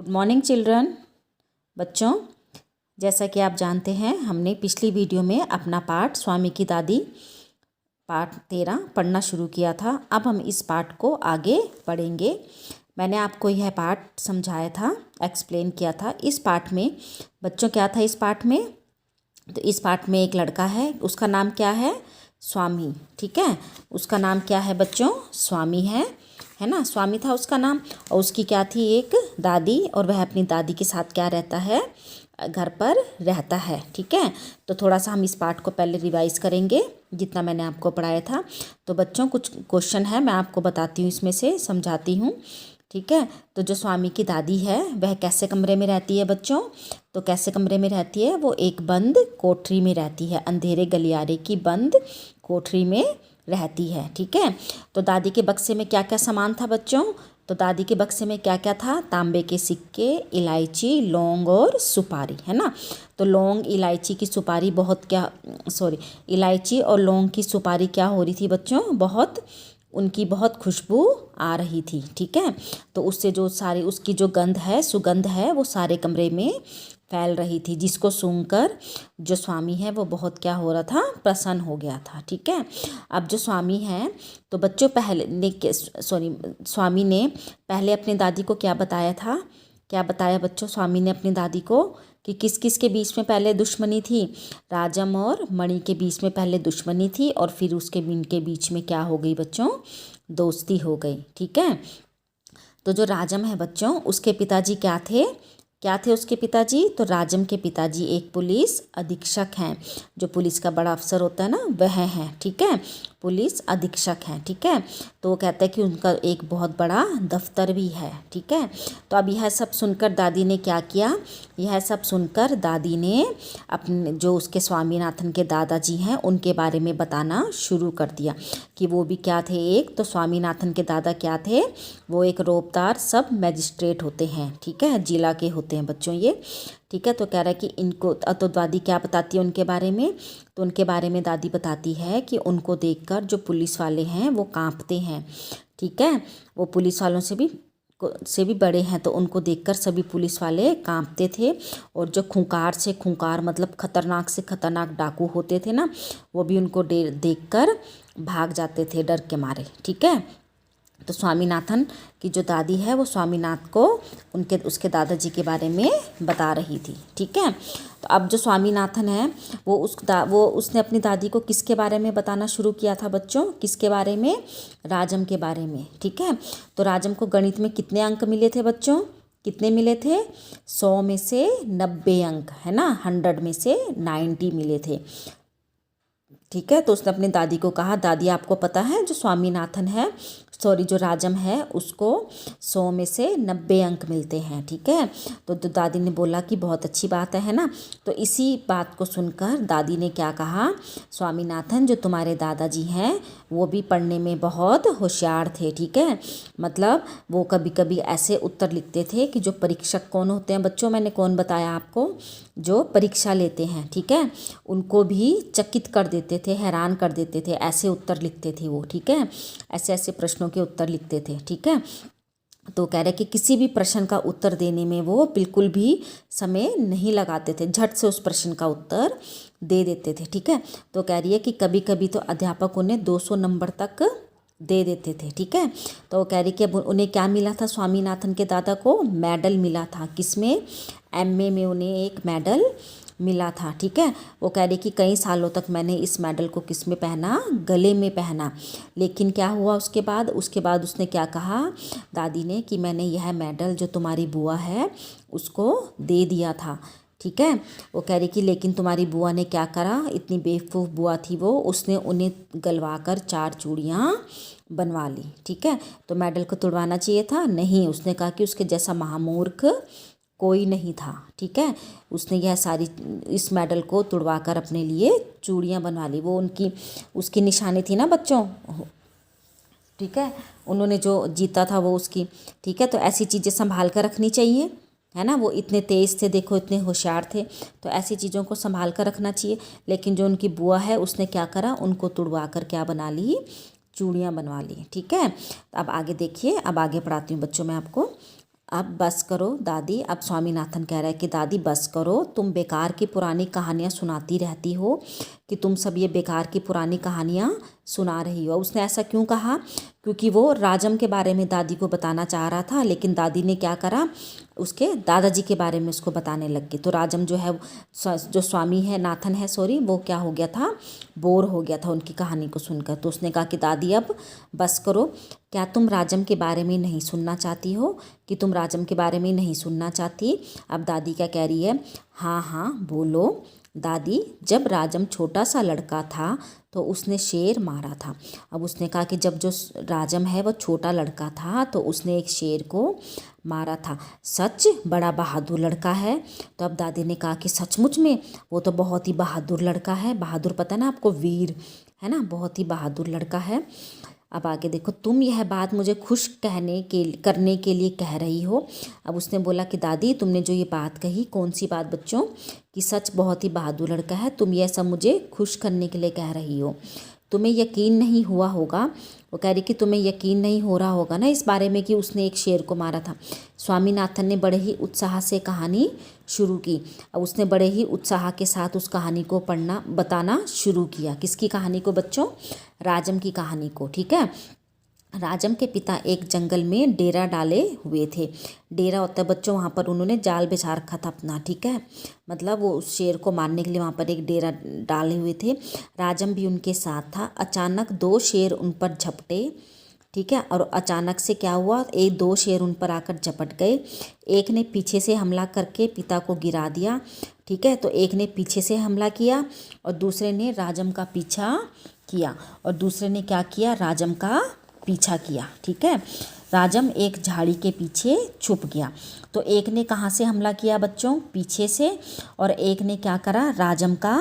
Good morning children. बच्चों, जैसा कि आप जानते हैं हमने पिछली वीडियो में अपना पाठ स्वामी की दादी पाठ 13 पढ़ना शुरू किया था। अब हम इस पाठ को आगे पढ़ेंगे। मैंने आपको यह पाठ समझाया था, एक्सप्लेन किया था। इस पाठ में बच्चों क्या था इस पाठ में, तो इस पाठ में एक लड़का है, उसका नाम क्या है? स्वामी। ठीक है, उसका नाम क्या है बच्चों? स्वामी है ना, स्वामी था उसका नाम। और उसकी क्या थी? एक दादी, और वह अपनी दादी के साथ क्या रहता है? घर पर रहता है। ठीक है, तो थोड़ा सा हम इस पाठ को पहले रिवाइज करेंगे जितना मैंने आपको पढ़ाया था। तो बच्चों कुछ क्वेश्चन है, मैं आपको बताती हूँ, इसमें से समझाती हूँ। ठीक है, तो जो स्वामी की दादी है वह कैसे कमरे में रहती है बच्चों? तो कैसे कमरे में रहती है? वो एक बंद कोठरी में रहती है, अंधेरे गलियारे की बंद कोठरी में रहती है। ठीक है, तो दादी के बक्से में क्या क्या सामान था बच्चों? तो दादी के बक्से में क्या क्या था? तांबे के सिक्के, इलायची, लौंग और सुपारी, है ना। तो लौंग, इलायची की सुपारी इलायची और लौंग की सुपारी क्या हो रही थी बच्चों? उनकी बहुत खुशबू आ रही थी। ठीक है, तो उससे जो सारी उसकी जो सुगंध है वो सारे कमरे में फैल रही थी, जिसको सूंघकर जो स्वामी है वो बहुत क्या हो रहा था? प्रसन्न हो गया था। ठीक है, अब जो स्वामी है तो बच्चों स्वामी ने पहले अपनी दादी को क्या बताया था? क्या बताया बच्चों स्वामी ने अपनी दादी को? कि किस किस के बीच में पहले दुश्मनी थी? राजम और मणि के बीच में पहले दुश्मनी थी, और फिर इनके बीच में क्या हो गई बच्चों? दोस्ती हो गई। ठीक है, तो जो राजम है बच्चों, उसके पिताजी क्या थे उसके पिताजी? तो राजम के पिताजी एक पुलिस अधीक्षक हैं। जो पुलिस का बड़ा अफसर होता है ना, वह है। ठीक है, पुलिस अधीक्षक हैं। ठीक है, तो वो कहते हैं कि उनका एक बहुत बड़ा दफ्तर भी है। ठीक है, तो अब यह सब सुनकर दादी ने क्या किया? यह सब सुनकर दादी ने अपने जो उसके स्वामीनाथन के दादाजी हैं उनके बारे में बताना शुरू कर दिया कि वो भी क्या थे? एक तो स्वामीनाथन के दादा क्या थे? वो एक रौबदार सब मजिस्ट्रेट होते हैं। ठीक है, जिला के होते हैं बच्चों ये। ठीक है, तो कह रहा है कि इनको तो दादी क्या बताती है उनके बारे में? तो उनके बारे में दादी बताती है कि उनको देखकर जो पुलिस वाले हैं वो कांपते हैं। ठीक है, वो पुलिस वालों से भी बड़े हैं, तो उनको देखकर सभी पुलिस वाले कांपते थे। और जो खूंखार मतलब खतरनाक से खतरनाक डाकू होते थे ना, वो भी उनको देखकर भाग जाते थे डर के मारे। ठीक है, तो स्वामीनाथन की जो दादी है वो स्वामीनाथ को उसके दादाजी के बारे में बता रही थी। ठीक है, तो अब जो स्वामीनाथन है वो उसने अपनी दादी को किसके बारे में बताना शुरू किया था बच्चों? किसके बारे में? राजम के बारे में। ठीक है, तो राजम को गणित में कितने अंक मिले थे बच्चों? कितने मिले थे? 100 में से 90 अंक, है ना। 100 में से 90 मिले थे। ठीक है, तो उसने अपनी दादी को कहा, दादी आपको पता है जो राजम है उसको 100 में से 90 अंक मिलते हैं। ठीक है, तो दादी ने बोला कि बहुत अच्छी बात है ना। तो इसी बात को सुनकर दादी ने क्या कहा? स्वामीनाथन, जो तुम्हारे दादाजी हैं वो भी पढ़ने में बहुत होशियार थे। ठीक है, मतलब वो कभी कभी ऐसे उत्तर लिखते थे कि जो परीक्षक कौन होते हैं बच्चों, मैंने कौन बताया आपको? जो परीक्षा लेते हैं, ठीक है, उनको भी चकित कर देते थे, हैरान कर देते थे। ऐसे उत्तर लिखते थे वो। ठीक है, ऐसे ऐसे प्रश्नों के उत्तर लिखते थे। ठीक है, तो कह रहे कि किसी भी प्रश्न का उत्तर देने में वो बिल्कुल भी समय नहीं लगाते थे, झट से उस प्रश्न का उत्तर दे देते थे। ठीक है, तो कह रही है कि कभी कभी तो अध्यापक उन्हें 200 नंबर तक दे देते थे। ठीक है, तो वो कह रही कि अब उन्हें क्या मिला था? स्वामीनाथन के दादा को मेडल मिला था। किसमें? एमए में उन्हें एक मेडल मिला था। ठीक है, वो कह रही कि कई सालों तक मैंने इस मेडल को किस में पहना? गले में पहना। लेकिन क्या हुआ उसके बाद उसने क्या कहा दादी ने? कि मैंने यह मेडल जो तुम्हारी बुआ है उसको दे दिया था। ठीक है, वो कह रही कि लेकिन तुम्हारी बुआ ने क्या करा? इतनी बेवकूफ़ बुआ थी वो, उसने उन्हें गलवा कर 4 चूड़ियाँ बनवा ली। ठीक है, तो मेडल को तुड़वाना चाहिए था? नहीं, उसने कहा कि उसके जैसा महामूर्ख कोई नहीं था। ठीक है, उसने इस मेडल को तुड़वा कर अपने लिए चूड़ियाँ बनवा ली। वो उसकी निशानी थी ना बच्चों। ठीक है, उन्होंने जो जीता था वो उसकी। ठीक है, तो ऐसी चीज़ें संभाल कर रखनी चाहिए, है ना। वो इतने तेज़ थे, देखो इतने होशियार थे, तो ऐसी चीज़ों को संभाल कर रखना चाहिए। लेकिन जो उनकी बुआ है उसने क्या करा? उनको तुड़वा कर क्या बना ली? चूड़ियाँ बनवा ली। ठीक है, अब आगे देखिए, अब आगे पढ़ाती हूँ बच्चों मैं आपको। अब बस करो दादी। अब स्वामीनाथन कह रहा है कि दादी बस करो, तुम बेकार की पुरानी कहानियाँ सुनाती रहती हो, कि तुम सब ये बेकार की पुरानी कहानियाँ सुना रही हो। उसने ऐसा क्यों कहा? क्योंकि वो राजम के बारे में दादी को बताना चाह रहा था, लेकिन दादी ने क्या करा, उसके दादाजी के बारे में उसको बताने लग गई। तो राजम जो है, जो स्वामी है, नाथन है सॉरी, वो क्या हो गया था, बोर हो गया था उनकी कहानी को सुनकर। तो उसने कहा कि दादी अब बस करो, क्या तुम राजम के बारे में नहीं सुनना चाहती हो, कि तुम राजम के बारे में नहीं सुनना चाहती? अब दादी क्या कह रही है, हाँ हाँ बोलो दादी। जब राजम छोटा सा लड़का था तो उसने शेर मारा था। अब उसने कहा कि जब जो राजम है वो छोटा लड़का था तो उसने एक शेर को मारा था। सच? बड़ा बहादुर लड़का है। तो अब दादी ने कहा कि सचमुच में वो तो बहुत ही बहादुर लड़का है। बहादुर पता ना आपको, वीर है ना, बहुत ही बहादुर लड़का है। अब आगे देखो, तुम यह बात मुझे खुश करने के लिए कह रही हो। अब उसने बोला कि दादी तुमने जो ये बात कही, कौन सी बात बच्चों? कि सच बहुत ही बहादुर लड़का है, तुम यह सब मुझे खुश करने के लिए कह रही हो। तुम्हें यकीन नहीं हुआ होगा, वो कह रही कि तुम्हें यकीन नहीं हो रहा होगा ना इस बारे में कि उसने एक शेर को मारा था। स्वामीनाथन ने बड़े ही उत्साह से कहानी शुरू की। अब उसने बड़े ही उत्साह के साथ उस कहानी को बताना शुरू किया। किसकी कहानी को बच्चों? राजम की कहानी को। ठीक है। राजम के पिता एक जंगल में डेरा डाले हुए थे। डेरा होता है बच्चों, वहाँ पर उन्होंने जाल बिछा रखा था अपना। ठीक है, मतलब वो उस शेर को मारने के लिए वहाँ पर एक डेरा डाले हुए थे। राजम भी उनके साथ था। अचानक दो शेर उन पर झपटे। ठीक है, और अचानक से क्या हुआ, एक दो शेर उन पर आकर झपट गए। एक ने पीछे से हमला करके पिता को गिरा दिया। ठीक है, तो एक ने पीछे से हमला किया और दूसरे ने राजम का पीछा किया। और दूसरे ने क्या किया, राजम का पीछा किया। ठीक है, राजम एक झाड़ी के पीछे छुप गया। तो एक ने कहाँ से हमला किया बच्चों? पीछे से। और एक ने क्या करा, राजम का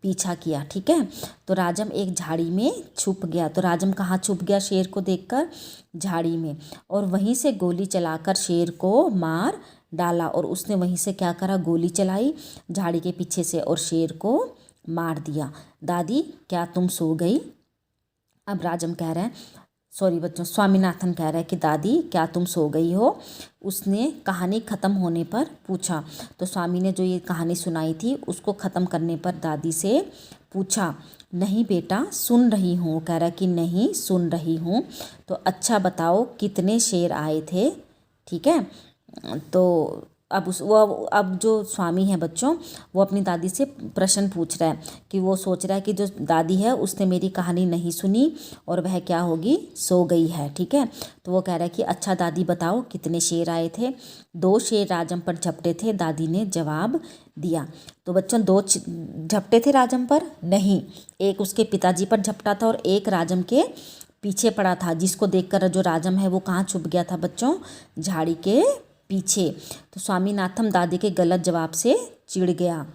पीछा किया। ठीक है, तो राजम एक झाड़ी में छुप गया। तो राजम कहाँ छुप गया शेर को देखकर? झाड़ी में। और वहीं से गोली चलाकर शेर को मार डाला। और उसने वहीं से क्या करा, गोली चलाई झाड़ी के पीछे से और शेर को मार दिया। दादी क्या तुम सो गई? अब राजम कह रहे हैं, सॉरी बच्चों, स्वामीनाथन कह रहा है कि दादी क्या तुम सो गई हो? उसने कहानी ख़त्म होने पर पूछा। तो स्वामी ने जो ये कहानी सुनाई थी उसको ख़त्म करने पर दादी से पूछा, नहीं बेटा सुन रही हूँ। कह रहा है कि नहीं सुन रही हूँ। तो अच्छा बताओ कितने शेर आए थे? ठीक है, तो अब जो स्वामी है बच्चों, वो अपनी दादी से प्रश्न पूछ रहा है कि वो सोच रहा है कि जो दादी है उसने मेरी कहानी नहीं सुनी और वह क्या होगी, सो गई है। ठीक है, तो वो कह रहा है कि अच्छा दादी बताओ कितने शेर आए थे? दो शेर राजम पर झपटे थे, दादी ने जवाब दिया। तो बच्चों दो झपटे थे राजम पर? नहीं, एक उसके पिताजी पर झपटा था और एक राजम के पीछे पड़ा था, जिसको देखकर जो राजम है वो कहाँ छुप गया था बच्चों? झाड़ी के पीछे। तो स्वामीनाथन दादी के गलत जवाब से चिढ़ गया।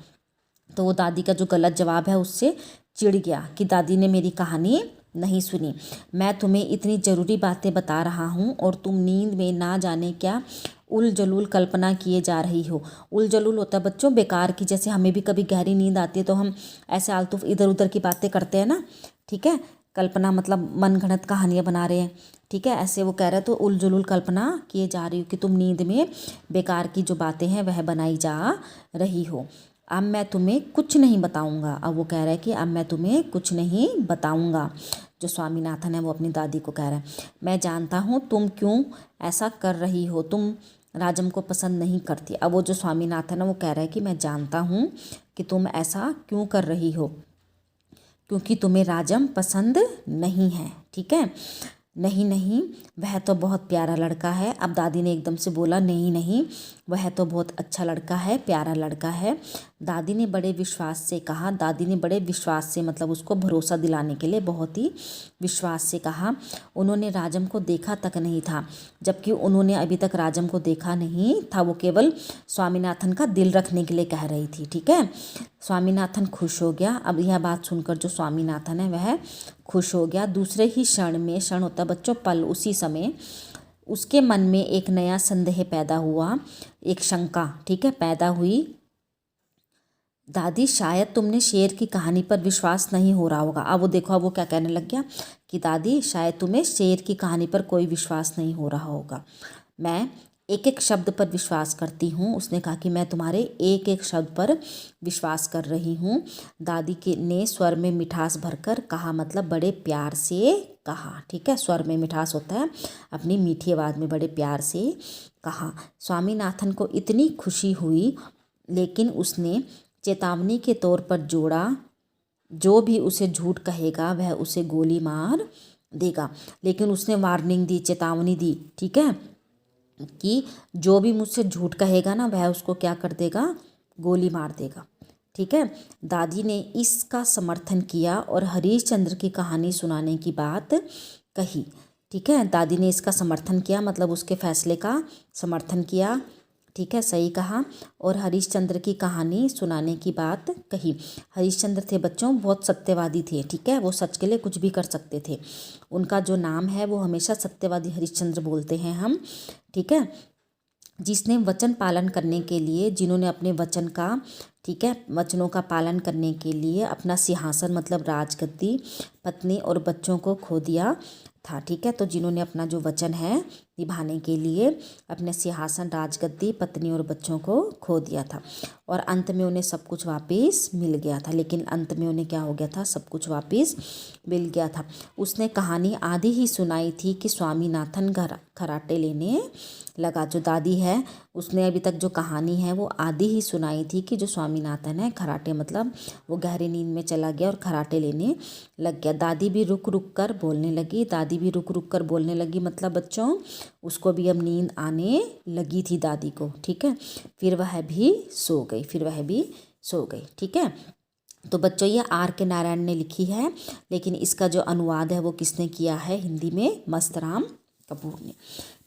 तो वो दादी का जो गलत जवाब है उससे चिढ़ गया कि दादी ने मेरी कहानी नहीं सुनी। मैं तुम्हें इतनी ज़रूरी बातें बता रहा हूँ और तुम नींद में ना जाने क्या उल जलूल कल्पना किए जा रही हो। उल जलूल होता है बच्चों बेकार की, जैसे हमें भी कभी गहरी नींद आती है तो हम ऐसे आलतू इधर उधर की बातें करते हैं ना। ठीक है, कल्पना मतलब मन घड़त कहानियाँ बना रहे हैं। ठीक है, ऐसे वो कह रहे हैं तो उल जुलूल कल्पना किए जा रही हो कि तुम नींद में बेकार की जो बातें हैं वह बनाई जा रही हो। अब मैं तुम्हें कुछ नहीं बताऊंगा। अब वो कह रहा है कि अब मैं तुम्हें कुछ नहीं बताऊंगा। जो स्वामीनाथन है वो अपनी दादी को कह रहा है, मैं जानता हूँ तुम क्यों ऐसा कर रही हो, तुम राजम को पसंद नहीं करती। अब वो जो स्वामीनाथन है वो कह रहा है कि मैं जानता हूँ कि तुम ऐसा क्यों कर रही हो, क्योंकि तुम्हें राजम पसंद नहीं है। ठीक है, नहीं नहीं वह तो बहुत प्यारा लड़का है। अब दादी ने एकदम से बोला, नहीं नहीं वह तो बहुत अच्छा लड़का है, प्यारा लड़का है। दादी ने बड़े विश्वास से कहा। दादी ने बड़े विश्वास से मतलब उसको भरोसा दिलाने के लिए बहुत ही विश्वास से कहा। उन्होंने राजम को देखा तक नहीं था, जबकि उन्होंने अभी तक राजम को देखा नहीं था। वो केवल स्वामीनाथन का दिल रखने के लिए कह रही थी। ठीक है, स्वामीनाथन खुश हो गया। अब यह बात सुनकर जो स्वामीनाथन है वह खुश हो गया। दूसरे ही क्षण में, क्षण होता बच्चों पल, उसी समय उसके मन में एक नया संदेह पैदा हुआ, एक शंका ठीक है पैदा हुई। दादी शायद तुमने शेर की कहानी पर विश्वास नहीं हो रहा होगा। अब वो देखो, अब वो क्या कहने लग गया कि दादी शायद तुम्हें शेर की कहानी पर कोई विश्वास नहीं हो रहा होगा। मैं एक एक शब्द पर विश्वास करती हूँ। उसने कहा कि मैं तुम्हारे एक एक शब्द पर विश्वास कर रही हूँ। दादी के ने स्वर में मिठास भरकर कहा, मतलब बड़े प्यार से कहा। ठीक है, स्वर में मिठास होता है, अपनी मीठी आवाज़ में बड़े प्यार से कहा। स्वामीनाथन को इतनी खुशी हुई, लेकिन उसने चेतावनी के तौर पर जोड़ा, जो भी उसे झूठ कहेगा वह उसे गोली मार देगा। लेकिन उसने वार्निंग दी, चेतावनी दी, ठीक है, कि जो भी मुझसे झूठ कहेगा ना वह उसको क्या कर देगा, गोली मार देगा। ठीक है, दादी ने इसका समर्थन किया और हरीश चंद्र की कहानी सुनाने की बात कही। ठीक है, दादी ने इसका समर्थन किया, मतलब उसके फैसले का समर्थन किया। ठीक है, सही कहा। और हरिश्चंद्र की कहानी सुनाने की बात कही। हरिश्चंद्र थे बच्चों बहुत सत्यवादी थे। ठीक है, वो सच के लिए कुछ भी कर सकते थे। उनका जो नाम है वो हमेशा सत्यवादी हरिश्चंद्र बोलते हैं हम। ठीक है, जिसने वचन पालन करने के लिए, जिन्होंने अपने वचन का, ठीक है, वचनों का पालन करने के लिए अपना सिंहासन मतलब राजगद्दी, पत्नी और बच्चों को खो दिया था। ठीक है, तो जिन्होंने अपना जो वचन है निभाने के लिए अपने सिंहासन, राजगद्दी, पत्नी और बच्चों को खो दिया था, और अंत में उन्हें सब कुछ वापस मिल गया था। लेकिन अंत में उन्हें क्या हो गया था, सब कुछ वापस मिल गया था। उसने कहानी आधी ही सुनाई थी कि स्वामीनाथन खराटे लेने लगा। जो दादी है उसने अभी तक जो कहानी है वो आधी ही सुनाई थी कि जो स्वामीनाथन है खराटे, मतलब वो गहरी नींद में चला गया और खराटे लेने लग गया। दादी भी रुक रुक कर बोलने लगी। दादी भी रुक रुक कर बोलने लगी, मतलब बच्चों उसको भी अब नींद आने लगी थी दादी को। ठीक है, फिर वह भी सो गई, फिर वह भी सो गई। ठीक है, तो बच्चों ये आर के नारायण ने लिखी है, लेकिन इसका जो अनुवाद है वो किसने किया है हिंदी में, मस्तराम कपूर ने।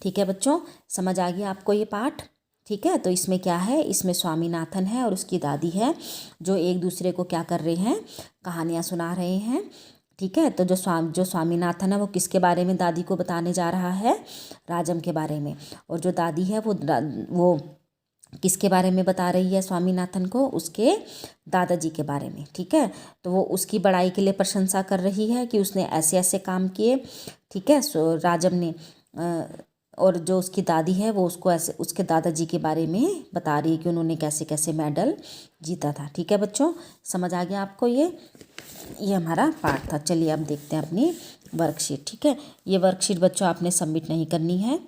ठीक है बच्चों, समझ आ गया आपको ये पाठ। ठीक है, तो इसमें क्या है, इसमें स्वामीनाथन है और उसकी दादी है जो एक दूसरे को क्या कर रहे हैं, कहानियाँ सुना रहे हैं। ठीक है, तो जो स्वामीनाथन है वो किसके बारे में दादी को बताने जा रहा है, राजम के बारे में। और जो दादी है वो किसके बारे में बता रही है स्वामीनाथन को, उसके दादाजी के बारे में। ठीक है, तो वो उसकी बड़ाई के लिए प्रशंसा कर रही है कि उसने ऐसे ऐसे काम किए। ठीक है, सो राजम ने और जो उसकी दादी है वो उसको ऐसे उसके दादाजी के बारे में बता रही है कि उन्होंने कैसे कैसे मेडल जीता था। ठीक है बच्चों, समझ आ गया आपको ये हमारा पाठ था। चलिए अब देखते हैं अपनी वर्कशीट। ठीक है, ये वर्कशीट बच्चों आपने सबमिट नहीं करनी है।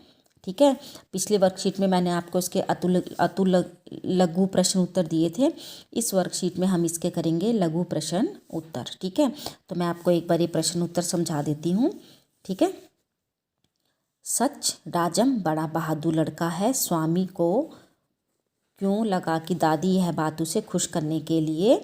ठीक है, पिछली वर्कशीट में मैंने आपको इसके अतुल लघु प्रश्न उत्तर दिए थे। इस वर्कशीट में हम इसके करेंगे लघु प्रश्न उत्तर। ठीक है, तो मैं आपको एक बार ये प्रश्न उत्तर समझा देती हूँ। ठीक है, सच, राजम बड़ा बहादुर लड़का है। स्वामी को क्यों लगा कि दादी यह बात उसे खुश करने के लिए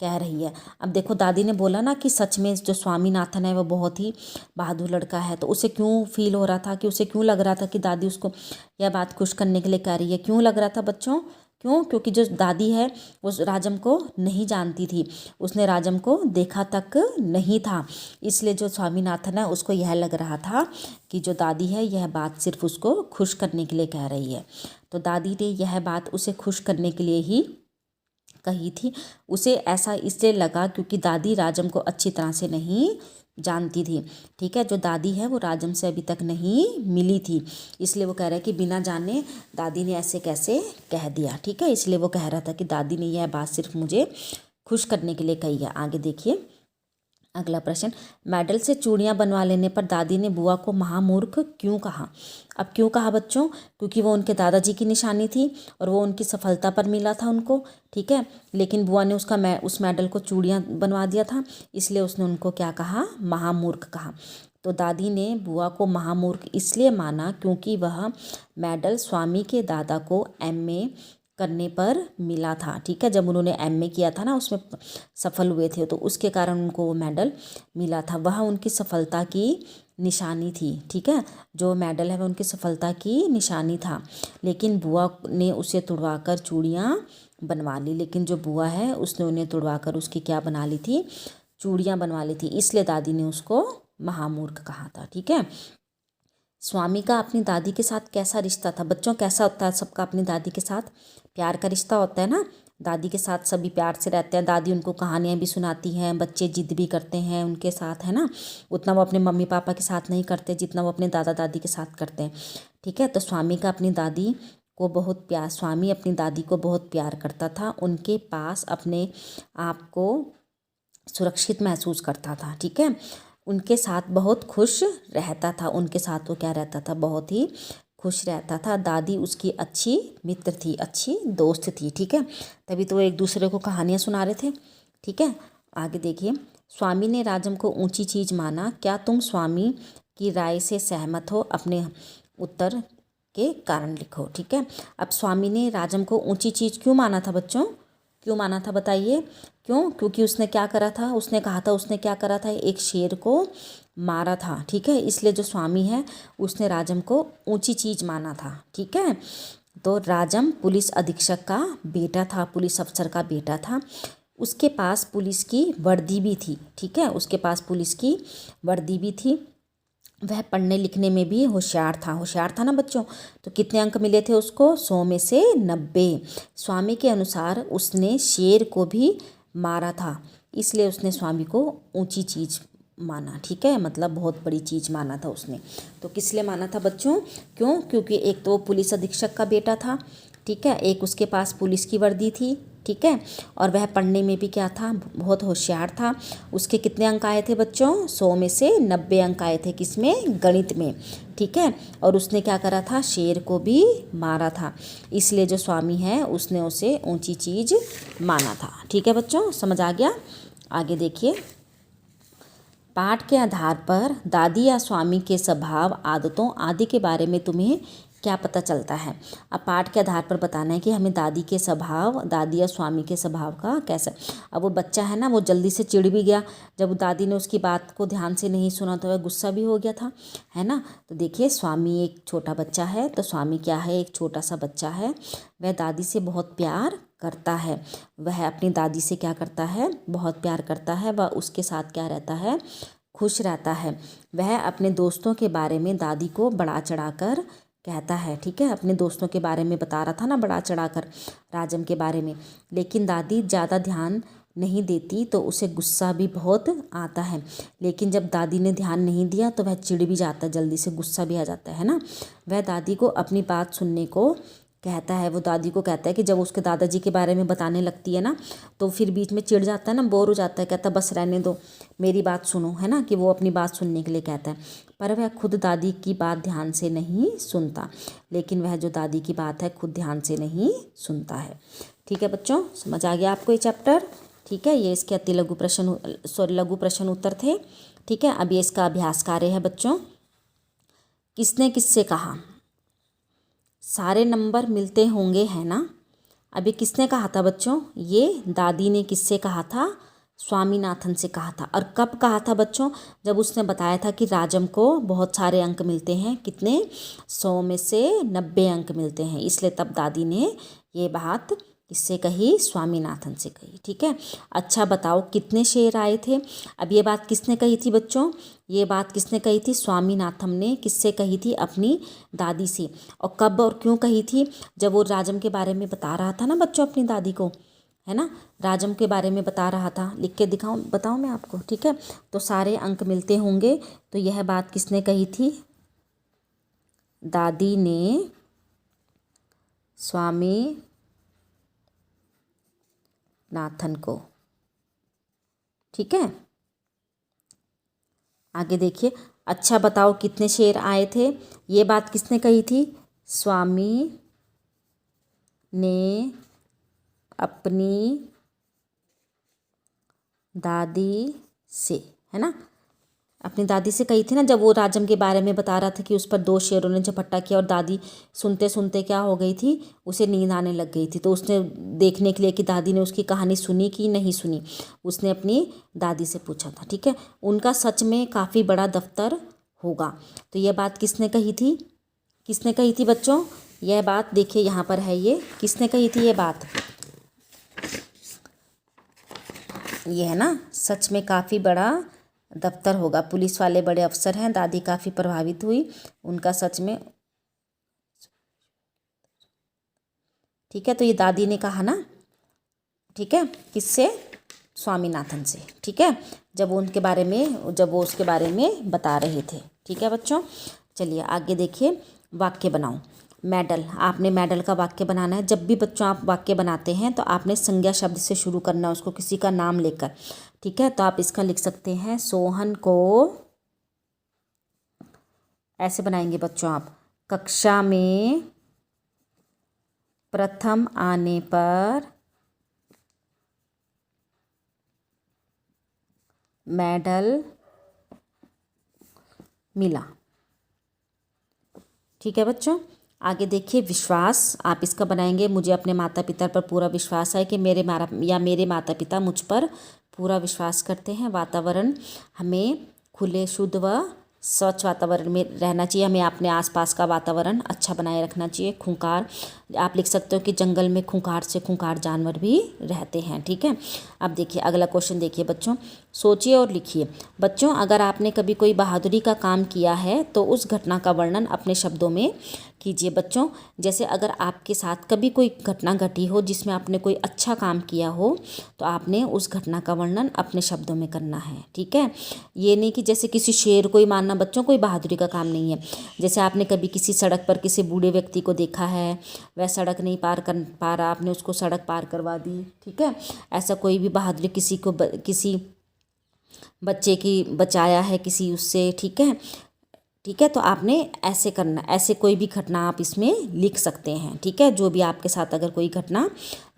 कह रही है। अब देखो दादी ने बोला ना कि सच में जो स्वामीनाथन है वो बहुत ही बहादुर लड़का है, तो उसे क्यों फील हो रहा था, कि उसे क्यों लग रहा था कि दादी उसको यह बात खुश करने के लिए कह रही है। क्यों लग रहा था बच्चों, क्यों, क्योंकि जो दादी है वो राजम को नहीं जानती थी, उसने राजम को देखा तक नहीं था। इसलिए जो स्वामीनाथन है उसको यह लग रहा था कि जो दादी है यह बात सिर्फ उसको खुश करने के लिए कह रही है। तो दादी ने यह बात उसे खुश करने के लिए ही कही थी। उसे ऐसा इसलिए लगा क्योंकि दादी राजम को अच्छी तरह से नहीं जानती थी। ठीक है, जो दादी है वो राजम से अभी तक नहीं मिली थी, इसलिए वो कह रहा है कि बिना जाने दादी ने ऐसे कैसे कह दिया। ठीक है, इसलिए वो कह रहा था कि दादी ने यह बात सिर्फ मुझे खुश करने के लिए कही है। आगे देखिए अगला प्रश्न, मेडल से चूड़ियाँ बनवा लेने पर दादी ने बुआ को महामूर्ख क्यों कहा। अब क्यों कहा बच्चों, क्योंकि वो उनके दादाजी की निशानी थी और वो उनकी सफलता पर मिला था उनको। ठीक है, लेकिन बुआ ने उस मेडल को चूड़ियाँ बनवा दिया था, इसलिए उसने उनको क्या कहा, महामूर्ख कहा। तो दादी ने बुआ को महामूर्ख इसलिए माना क्योंकि वह मेडल स्वामी के दादा को एमए करने पर मिला था। ठीक है, जब उन्होंने एमए किया था ना उसमें सफल हुए थे, तो उसके कारण उनको वो मेडल मिला था, वह उनकी सफलता की निशानी थी। ठीक है, जो मेडल है वह उनकी सफलता की निशानी था। लेकिन बुआ ने उसे तुड़वा कर चूड़ियाँ बनवा ली, लेकिन जो बुआ है उसने उन्हें तुड़वा कर उसकी क्या बना ली थी, चूड़ियाँ बनवा ली थी, इसलिए दादी ने उसको महामूर्ख कहा था। ठीक है, स्वामी का अपनी दादी के साथ कैसा रिश्ता था बच्चों, कैसा होता है सबका अपनी दादी के साथ, प्यार का रिश्ता होता है ना। दादी के साथ सभी प्यार से रहते हैं। दादी उनको कहानियाँ भी सुनाती हैं, बच्चे जिद भी करते हैं उनके साथ, है ना। उतना वो अपने मम्मी पापा के साथ नहीं करते जितना वो अपने दादा दादी के साथ करते हैं, ठीक है। तो स्वामी अपनी दादी को बहुत प्यार करता था। उनके पास अपने आप को सुरक्षित महसूस करता था, ठीक है। उनके साथ बहुत खुश रहता था। उनके साथ वो क्या रहता था, बहुत ही खुश रहता था। दादी उसकी अच्छी मित्र थी, अच्छी दोस्त थी, ठीक है। तभी तो वो एक दूसरे को कहानियाँ सुना रहे थे, ठीक है। आगे देखिए, स्वामी ने राजम को ऊंची चीज माना। क्या तुम स्वामी की राय से सहमत हो? अपने उत्तर के कारण लिखो, ठीक है। अब स्वामी ने राजम को ऊंची चीज क्यों माना था बच्चों? क्यों माना था बताइए? क्यों? क्योंकि उसने क्या करा था, उसने कहा था, उसने क्या करा था, एक शेर को मारा था, ठीक है। इसलिए जो स्वामी है उसने राजम को ऊंची चीज माना था, ठीक है। तो राजम पुलिस अधीक्षक का बेटा था, पुलिस अफसर का बेटा था। उसके पास पुलिस की वर्दी भी थी, ठीक है। उसके पास पुलिस की वर्दी भी थी। वह पढ़ने लिखने में भी होशियार था ना बच्चों। तो कितने अंक मिले थे उसको? 100 में से 90। स्वामी के अनुसार उसने शेर को भी मारा था, इसलिए उसने स्वामी को ऊंची चीज माना, ठीक है। मतलब बहुत बड़ी चीज माना था उसने। तो किस लिए माना था बच्चों? क्यों? क्योंकि एक तो वो पुलिस अधीक्षक का बेटा था, ठीक है। एक उसके पास पुलिस की वर्दी थी, ठीक है। और वह पढ़ने में भी क्या था, बहुत होशियार था। उसके कितने अंक आए थे बच्चों? 100 में से 90 अंक आए थे। किसमें? गणित में, ठीक है। और उसने क्या करा था, शेर को भी मारा था। इसलिए जो स्वामी है उसने उसे ऊंची चीज माना था, ठीक है बच्चों। समझ आ गया? आगे देखिए, पाठ के आधार पर दादी या स्वामी के स्वभाव, आदतों आदि के बारे में तुम्हें क्या पता चलता है? अब पाठ के आधार पर बताना है कि हमें दादी के स्वभाव, दादी या स्वामी के स्वभाव का कैसा। अब वो बच्चा है ना, वो जल्दी से चिढ़ भी गया। जब दादी ने उसकी बात को ध्यान से नहीं सुना तो वह गुस्सा भी हो गया था, है ना। तो देखिए, स्वामी एक छोटा बच्चा है। तो स्वामी क्या है? एक छोटा सा बच्चा है। वह दादी से बहुत प्यार करता है। वह अपनी दादी से क्या करता है? बहुत प्यार करता है। वह उसके साथ क्या रहता है? खुश रहता है। वह अपने दोस्तों के बारे में दादी को बढ़ा चढ़ाकर कहता है, ठीक है। अपने दोस्तों के बारे में बता रहा था ना, बढ़ा चढ़ाकर राजम के बारे में। लेकिन दादी ज़्यादा ध्यान नहीं देती तो उसे गुस्सा भी बहुत आता है। लेकिन जब दादी ने ध्यान नहीं दिया तो वह चिढ़ भी जाता है, जल्दी से गुस्सा भी आ जाता है ना। वह दादी को अपनी बात सुनने को कहता है। वो दादी को कहता है कि जब उसके दादाजी के बारे में बताने लगती है ना, तो फिर बीच में चिढ़ जाता है ना, बोर हो जाता है, कहता है बस रहने दो, मेरी बात सुनो, है ना। कि वो अपनी बात सुनने के लिए कहता है। पर वह खुद दादी की बात ध्यान से नहीं सुनता। लेकिन वह जो दादी की बात है खुद ध्यान से नहीं सुनता है, ठीक है बच्चों। समझ आ गया आपको ये चैप्टर? ठीक है, ये इसके अति लघु प्रश्न उत्तर थे, ठीक है। अब ये इसका अभ्यास कार्य है बच्चों। किसने किससे कहा? सारे नंबर मिलते होंगे, है ना। अभी किसने कहा था बच्चों? ये दादी ने किससे कहा था? स्वामीनाथन से कहा था। और कब कहा था बच्चों? जब उसने बताया था कि राजम को बहुत सारे अंक मिलते हैं। कितने? 100 में से 90 अंक मिलते हैं। इसलिए तब दादी ने ये बात किससे कही? स्वामीनाथन से कही, ठीक है। अच्छा बताओ कितने शेर आए थे? अब ये बात किसने कही थी बच्चों? ये बात किसने कही थी? स्वामीनाथन ने किससे कही थी? अपनी दादी से। और कब और क्यों कही थी? जब वो राजम के बारे में बता रहा था ना बच्चों अपनी दादी को, है ना। राजम के बारे में बता रहा था। लिख के बताऊं मैं आपको, ठीक है। तो सारे अंक मिलते होंगे, तो यह बात किसने कही थी? दादी ने स्वामी नाथन को, ठीक है। आगे देखिए, अच्छा बताओ कितने शेर आए थे? ये बात किसने कही थी? स्वामी ने अपनी दादी से, है ना। अपनी दादी से कही थी ना, जब वो राजम के बारे में बता रहा था कि उस पर 2 शेरों ने झपट्टा किया और दादी सुनते सुनते क्या हो गई थी? उसे नींद आने लग गई थी। तो उसने देखने के लिए कि दादी ने उसकी कहानी सुनी कि नहीं सुनी, उसने अपनी दादी से पूछा था, ठीक है। उनका सच में काफ़ी बड़ा दफ्तर होगा। तो यह बात किसने कही थी? किसने कही थी बच्चों? यह बात देखिए यहाँ पर है, ये किसने कही थी ये बात? ये है ना, सच में काफ़ी बड़ा दफ्तर होगा। पुलिस वाले बड़े अफसर हैं। दादी काफ़ी प्रभावित हुई, उनका सच में, ठीक है। तो ये दादी ने कहा ना, ठीक है, किससे? स्वामीनाथन से। ठीक है, जब वो उसके बारे में बता रहे थे। ठीक है बच्चों, चलिए आगे देखिए, वाक्य बनाओ। मेडल, आपने मेडल का वाक्य बनाना है। जब भी बच्चों आप वाक्य बनाते हैं तो आपने संज्ञा शब्द से शुरू करना है, उसको किसी का नाम लेकर। ठीक है, तो आप इसका लिख सकते हैं, सोहन को, ऐसे बनाएंगे बच्चों आप, कक्षा में प्रथम आने पर मेडल मिला। ठीक है बच्चों, आगे देखिए, विश्वास, आप इसका बनाएंगे, मुझे अपने माता पिता पर पूरा विश्वास है कि मेरे माता पिता मुझ पर पूरा विश्वास करते हैं। वातावरण, हमें खुले, शुद्ध व स्वच्छ वातावरण में रहना चाहिए। हमें अपने आसपास का वातावरण अच्छा बनाए रखना चाहिए। खूंखार, आप लिख सकते हो कि जंगल में खूंखार से खूंखार जानवर भी रहते हैं। ठीक है, अब देखिए अगला क्वेश्चन देखिए बच्चों, सोचिए और लिखिए। बच्चों, अगर आपने कभी कोई बहादुरी का काम किया है तो उस घटना का वर्णन अपने शब्दों में कीजिए। बच्चों, जैसे अगर आपके साथ कभी कोई घटना घटी हो जिसमें आपने कोई अच्छा काम किया हो तो आपने उस घटना का वर्णन अपने शब्दों में करना है। ठीक है, ये नहीं कि जैसे किसी शेर को ही मारना बच्चों कोई बहादुरी का काम नहीं है। जैसे आपने कभी किसी सड़क पर किसी बूढ़े व्यक्ति को देखा है, वह सड़क नहीं पार कर पा रहा, आपने उसको सड़क पार करवा दी। ठीक है, ऐसा कोई भी बहादुरी, किसी बच्चे की बचाया है किसी उससे। ठीक है, ठीक है, तो आपने ऐसे करना, ऐसे कोई भी घटना आप इसमें लिख सकते हैं। ठीक है, जो भी आपके साथ अगर कोई घटना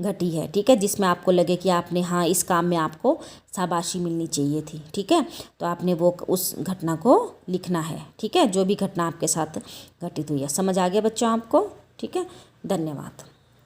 घटी है, ठीक है, जिसमें आपको लगे कि आपने, हाँ, इस काम में आपको शाबाशी मिलनी चाहिए थी। ठीक है, तो आपने वो उस घटना को लिखना है। ठीक है, जो भी घटना आपके साथ घटित हुई है। समझ आ गया बच्चों आपको? ठीक है, धन्यवाद।